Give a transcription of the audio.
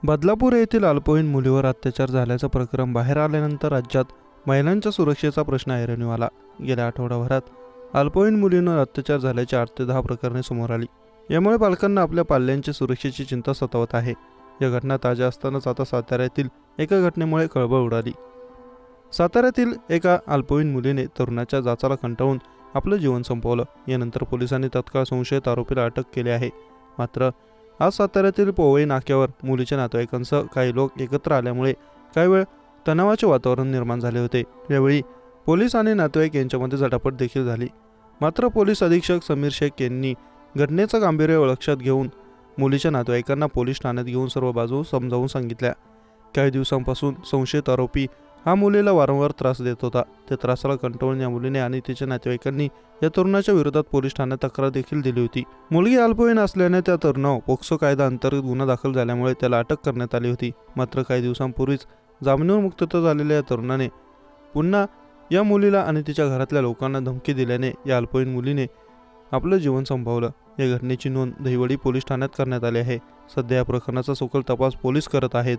बदलापूर येथील अल्पवयीन मुलीवर अत्याचार झाल्याचं प्रकरण बाहेर आल्यानंतर राज्यात महिलांच्या सुरक्षेचा प्रश्न ऐरणीवर आला। गेल्या आठवडाभरात अल्पवयीन मुलींवर अत्याचार झाल्याची 8 ते 10 प्रकरणे समोर आली। यामुळे पालकांना आपल्या पाल्यांच्या सुरक्षेची चिंता सतावत आहे। या घटना ताज्या असतानाच आता साताऱ्यातील एका घटनेमुळे खळबळ उडाली। साताऱ्यातील एका अल्पवयीन मुलीने तरुणाच्या जाचाला कंटाळून आपलं जीवन संपवलं। यानंतर पोलिसांनी तत्काळ संशयित आरोपीला अटक केली आहे। मात्र आज साताऱ्यातील पोवई नाक्यावर मुलीच्या नातेवाईकांसह काही लोक एकत्र आल्यामुळे काही वेळ तणावाचे वातावरण निर्माण झाले होते। यावेळी पोलीस आणि नातेवाईक यांच्यामध्ये झटापट देखील झाली। मात्र पोलीस अधीक्षक समीर शेख यांनी घटनेचं गांभीर्य लक्षात घेऊन मुलीच्या नातेवाईकांना पोलीस ठाण्यात घेऊन सर्व बाजू समजावून सांगितल्या। काही दिवसांपासून संशयित आरोपी हा मुलीला वारंवार त्रास देत होता। त्या त्रासाला कंटाळून या मुलीने आणि तिच्या नातेवाईकांनी या तरुणाच्या विरोधात पोलीस ठाण्यात तक्रार देखील दिली होती। मुलगी अल्पवयीन असल्याने त्या तरुणावर पोक्सो कायदा अंतर्गत गुन्हा दाखल झाल्यामुळे त्याला अटक करण्यात आली होती। मात्र काही दिवसांपूर्वीच जामिनावर मुक्तता झालेल्या या तरुणाने पुन्हा या मुलीला आणि तिच्या घरातल्या लोकांना धमकी दिल्याने या अल्पवयीन मुलीने आपलं जीवन संपवलं। या घटनेची नोंद दहिवडी पोलीस ठाण्यात करण्यात आली आहे। सध्या या प्रकरणाचा सखोल तपास पोलीस करत आहेत।